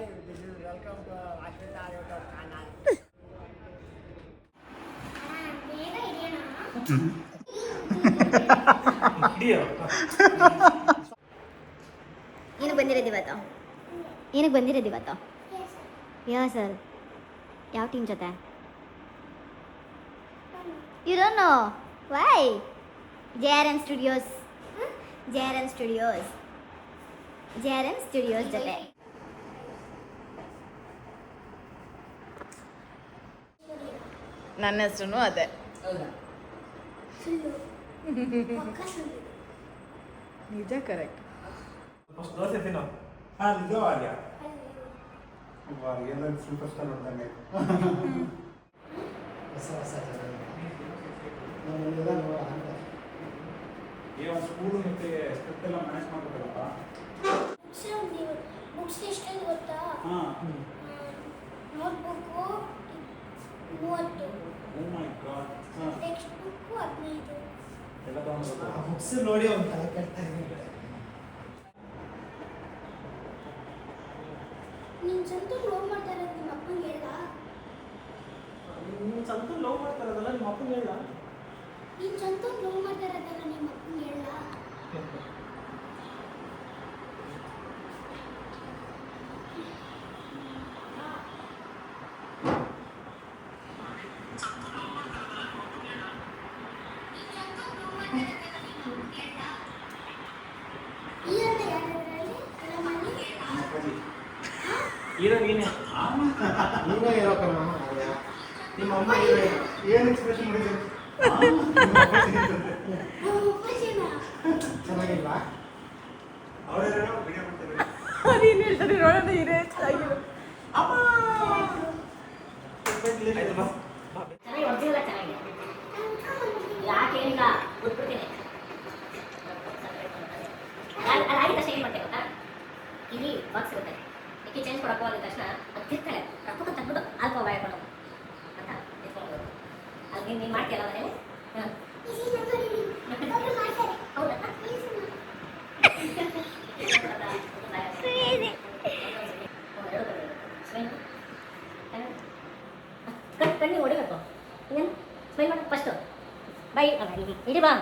this is welcome to Ashwita YouTube channel. ಏನಕ್ಕೆ ಬಂದಿರೋದು ಇವತ್ತು? ಏನಕ್ಕೆ ಬಂದಿರೋದು ಇವತ್ತು? ಯಾ ಸರ್ ಯಾವ ಟೀಮ್ ಜೊತೆ? You don't know why? JRN Studios ಜೊತೆ. ನನ್ನ ಹೆಸರು ಅದೇ. ನಿಜ ಕರೆಕ್ಟ್. ದೋಸೆ ತಿನ್ನೋ. ಇದು ಆರ್ಯ ಎಲ್ಲ ಸೂಪರ್ ಸ್ಟಾರ್ ನೋಡ್ದಂಗೆ ಹೊಸ ಸ್ಕೂಲು ಮತ್ತೆ ಸ್ಕ್ರಿಪ್ಟ್ ಎಲ್ಲ ಮ್ಯಾನೇಜ್ ಮಾಡ್ಬೇಕಲ್ಲಪ್ಪ. ಬುಕ್ಸ್ ಎಷ್ಟು ಗೊತ್ತಾ? ನೋಟ್ಬುಕ್ಕು 30, ಓ ಮೈ ಗಾಡ್. Text book 15. ಎಲ್ಲ ತಗೊಂಡು ಬುಕ್ಸ್ ನೋಡಿ ಒಂದು ತಲೆ ಕೆಡ್ತಾ ಇದೆ. ನೀನು ಸಂತು ಲವ್ ಮಾಡ್ತಾರೆ ನಿಮ್ಮ ಅಪ್ಪಂಗೆ ಹೇಳ? ನೀನು ಸಂತು ಲವ್ ಮಾಡ್ತಾರದಲ್ಲ ನಿಮ್ಮ ಅಪ್ಪಂಗೆ ಹೇಳ? ನೀನು ಸಂತು ಲವ್ ಮಾಡ್ತಾರದಲ್ಲ ನಿಮ್ಮ ಅಪ್ಪಂಗೆ ಹೇಳ? ಹೀರೋ ನೀನೇ. ನೀವೇ ಇರೋಕಲ್ಲ ನಿಮ್ಮ ಅಮ್ಮ ಏನು ಎಕ್ಸ್ಪ್ರೆಷನ್ ಮಾಡಿದ್ರು? ಚೆನ್ನಾಗಿಲ್ವಾ? ಅವರೇನೋ ವಿಡಿಯೋ ಮಾಡ್ತಾರೆ. ಅದೇನು ಹೇಳ್ತಾರೆ ನೋಡೋಣ. ಇರೇ ಚೆನ್ನಾಗಿರೋ ಅಮ್ಮ. ಆಯ್ತು ಬಾ. ಚೆನ್ನಾಗಿ ಒರಿಜಿನಲ್ ಚೆನ್ನಾಗಿದೆ. ಯಾಕೆ ಹೇಳಿಲ್ಲ ಗೊತ್ಬಿಡ್ತೀನಿ. ಅದಾಗಿದ ತಕ್ಷಣ ಏನು ಮಾಡ್ತೇವೆ ಗೊತ್ತಾ? ಇಲ್ಲಿ ಬಾಕ್ಸ್ ಇರುತ್ತೆ. ಇದಕ್ಕೆ ಚೇಂಜ್ ಕೊಡಕ್ಕೆ ಹೋದ ತಕ್ಷಣ ಅದು ತಿರ್ತಾಳೆ ಕರ್ಕೊಂಡು ತಂದ್ಬಿಟ್ಟು ಅಲ್ಪ ಬಾಯ್ ಕೊಡೋದು ಅಂತ ಎತ್ಕೊಂಡು ಅದು ನೀನು ಮಾಡ್ತೀಯಲ್ಲ ಮನೇಲಿ. ಹೌದಾ? ಕಣ್ಣಿ ಹೊಡಿಬೇಕು. ಇನ್ನೇನು ಸ್ಮೈಲ್ ಮಾಡು ಫಸ್ಟು. ಬೈ ಇಡಿ ಬಾ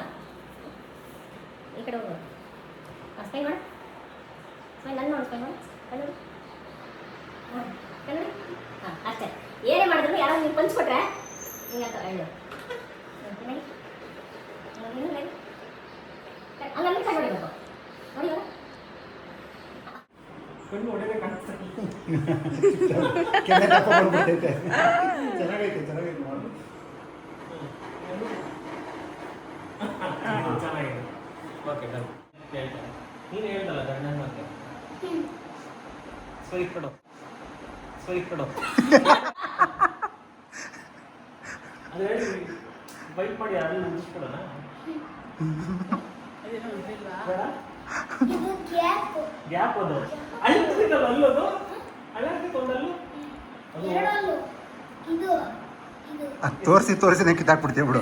ಈ ಕಡೆ ಹೋಗು. ಸ್ಮೈಲ್ ಮಾಡು. ಸ್ಮೈಲ್ ನನ್ನ ನೋಡು. ಸ್ಮೈಲ್ ಮಾಡು. ಕಣ್ಣು ಕಣ್ಣು. ಹಾಂ ಅಷ್ಟೇ. ಏನೇ ಮಾಡಿದ್ರು ಯಾರೋ ನೀವು ಪಂಚ್ಕೊಟ್ರೆ ಹಿಂಗಂತ ಹೇಳು. ಹಂಗಲ್ಲಿ ಕಣ್ಣು ಹೊಡಿಬೇಕು. ನೋಡಿ ಕಣ್ಣು ಹೊಡೆಯಬೇಕು ಅನ್ಸುತ್ತೆ. ಕೆನೆ ದಪ್ಪ ಬಂದ್ಬಿಟ್ಟೈತೆ. ಚೆನ್ನಾಗೈತೆ ಮಾಡು. ಚೆನ್ನಾಗಿದೆ. Okay done. ಹೇಳ್ತಾರೆ ನೀನು ಹೇಳ್ದಲ್ಲ ಗಂಡನ ಮತ್ತೆ ಸ್ವೈಪ್ ಕೊಡು. ಅದು ಹೇಳಿ ಬೈಕ್ ಮಾಡಿ ಯಾರು ಉಳಿಸ್ಕೊಡೋಣ. ಬೇಡ ಇದು ಗ್ಯಾಪ್. ಗ್ಯಾಪ್ ಅದು ಅಳ್ತಿದ್ದಲ್ಲ ಅಲ್ಲದು ಅಳ್ತಿತ್ತು ಒಂದಲ್ಲೂ ಅದು ಎರಡಲ್ಲೂ ಇದು ಇದು ತೋರಿಸಿ ಕಿತ್ತಾಕ್ಬಿಡ್ತೀವಿ ಬಿಡು.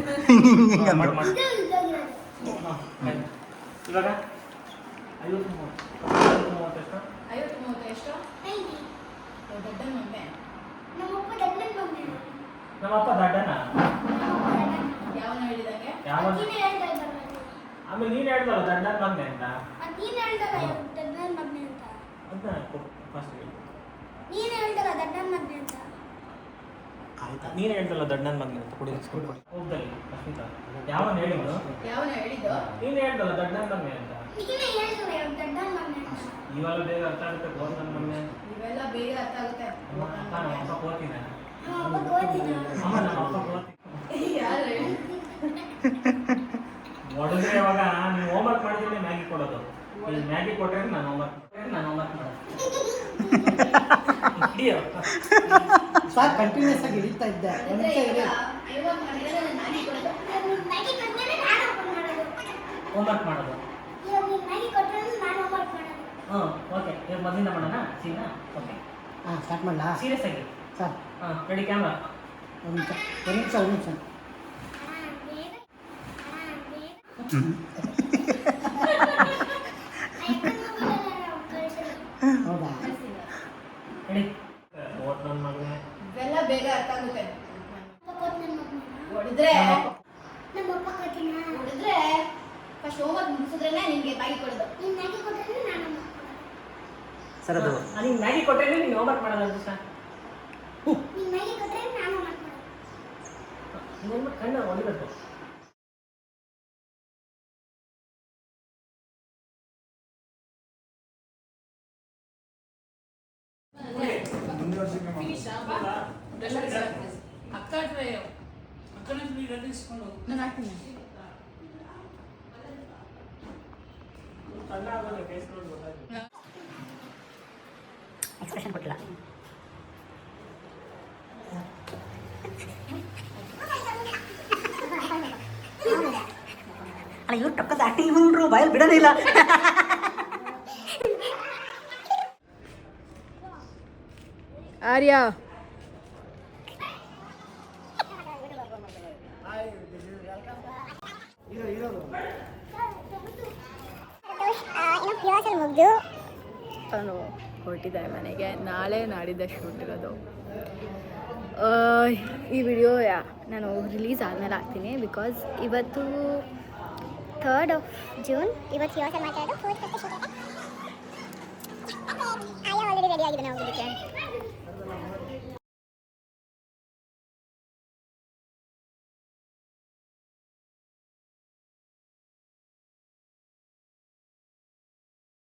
ಮಾಡು, ಮಾಡು. ಇದು ಇದಾಗಿರೋದು. ಇವಾಗ 50-30 ಎಷ್ಟು? 50-30 ಎಷ್ಟು? 90. ದೊಡ್ಡ ಮಮ್ಮೆ ನಮ್ಮಪ್ಪ ದಡ್ಡನ್ ಬಂದಿಲ್ಲ. ನಮ್ಮಪ್ಪ ದಡ್ಡನ ಯಾವನ ಹೇಳಿದಂಗೆ? ಯಾವ ನೀನೇ ಹೇಳ್ತಾ ಇದ್ದಲ್ಲ. ಆಮೇಲೆ ನೀನು ಹೇಳ್ದಲ್ಲ ದಡ್ಡನ ಬಂದೆ ಅಂತ ನೀನು ಹೇಳ್ದಲ್ಲ ದಡ್ಡನ್ ಮಗ್ನೆ ಅಂತ. ಅಂತ ಫಸ್ಟ್ ನೀನು ಹೇಳ್ದಲ್ಲ ದಡ್ಡನ್ ಮಗ್ನೆ ಅಂತ. ನೀನು ಹೇಳ್ದಲ್ಲ ದಡ್ಡನ ಮಗನ ಅಂತ ಕುಡಿ ಹೋಗ್ದಲ್ಲಿ ಅಶ್ಮಿತಾ ಯಾವನ ಹೇಳಿದ್ದು? ಯಾವನ ಹೇಳಿದ್ದು? ನೀನು ಹೇಳ್ದಲ್ಲ ದಡ್ಡನ ಮಗನೆ ಅಂತ. ನೀನೇ ಹೇಳ್ದಲ್ಲ ದಡ್ಡನ್ ಮಗ್ನೆ ಅಂತ. ಇವೆಲ್ಲ ಬೇಗ ಅರ್ಥ ಆಗುತ್ತೆ. ಗೋರ್ ನನ್ನ ಮಗನೆ ಇವೆಲ್ಲ ಬೇಗ ಅರ್ಥ ಆಗುತ್ತೆ. ನಮ್ಮ ಅಪ್ಪ ಕೋತಿನ. ನಮ್ಮಪ್ಪ ಗೋಧಿನ. ಅಮ್ಮ ನಮ್ಮ ಅಪ್ಪ ಕೋತಿ. ಯಾರು ಹೇಳಿ? ಹೊಡೆದ್ರೆ ಇವಾಗ ನೀವು ಹೋಮ್ವರ್ಕ್ ಮಾಡಿದ್ರೆ ಮ್ಯಾಗಿ ಕೊಡೋದು. ಇಲ್ಲಿ ಮ್ಯಾಗಿ ಕೊಟ್ಟರೆ ನಾನು ಹೋಮ್ವರ್ಕ್ ಮಾಡೋದು. ಹಿಡಿಯೋ ಸಾಕು ಕಂಟಿನ್ಯೂಸ್ ಆಗಿ ಹಿಡಿತಾ ಇದ್ದೆ. ಒಂದು ನಿಮಿಷ ಇರಿ. ಇವಾಗ ಮಾಡಿದ್ರೆ ನಾನು ಕೊಡೋದು. ಮ್ಯಾಗಿ ಕೊಟ್ಟರೆ ನಾನು ಓಪನ್ ಮಾಡೋದು. ಹೋಮ್ವರ್ಕ್ ಮಾಡೋದು. ಇವಾಗ ನೀನು ಮ್ಯಾಗಿ ಕೊಟ್ಟರೆ ನಾನು ಹೋಮ್ವರ್ಕ್ ಮಾಡೋದು. ಹ್ಞೂ ಓಕೆ. ಇವಾಗ ಮೊದಲಿಂದ ಮಾಡೋಣ ಸೀನಾ? ಓಕೆ ಹಾಂ ಸ್ಟಾರ್ಟ್ ಮಾಡಲಾ ಸೀರಿಯಸ್ ಆಗಿ. ಸರ್? ಹಾಂ ರೆಡಿ ಕ್ಯಾಮ್ರಾ. ಒಂದು ನಿಮಿಷ ಹೌದಾ? ಹೊಡೆದ್ರೆ ನಮ್ಮ ಅಪ್ಪ ಕಟ್ಟಿನ ಹೊಡೆದ್ರೆ ಫಸ್ಟ್ ಹೋಮ್ವರ್ಕ್ ಮುಗಿಸಿದ್ರೇನೆ ನಿನ್ಗೆ ಬಾಯಿ ಕೊಡೋದು. ನೀನ್ ಮ್ಯಾಗಿ ಕೊಟ್ರೆ ನಾನು ಮಾಡ್ಕೊಡೋದು. ಸರ್ ಅದು ನೀನು ಮ್ಯಾಗಿ ಕೊಟ್ಟರೆ ನೀನು ಹೋಮ್ವರ್ಕ್ ಮಾಡಲ್ಲ ದಿವಸ ನೀನ್ ಮ್ಯಾಗಿ ಕೊಟ್ರೆ ನಾನು ಮಾಡ್ಕೊಡೋದು. ಇದನ್ನು ಕಣ್ಣು ಹೊಡಿಬೇಕು. ನಾನು ಹಾಕ್ತೀನಿ. ಎಕ್ಸ್ಪ್ರೆಷನ್ ಕೊಟ್ಟಿಲ್ಲ. ಅಲ್ಲ ಇವ್ರು ಟಕ್ಕದ ಆಕ್ಟಿಂಗ್ ಬಂದ್ಬಿಟ್ರು, ಬಾಯಲ್ಲಿ ಬಿಡೋದೇ ಇಲ್ಲ. ಆರ್ಯ ನಾನು ಹೊರಟಿದ್ದಾರೆ ಮನೆಗೆ. ನಾಳೆ ನಾಡಿದ್ದ ಶೂಟ್ ಇರೋದು. ಈ ವಿಡಿಯೋ ನಾನು ರಿಲೀಸ್ ಆದಮೇಲೆ ಹಾಕ್ತೀನಿ. ಬಿಕಾಸ್ ಇವತ್ತು 3rd of June. ಇವತ್ತು ಯೋಚನೆ ಮಾತಾಡೋದು 4th ಆಲ್ರೆಡಿ ರೆಡಿ ಆಗಿದೆ ನಾವು ಹೋಗೋದಕ್ಕೆ.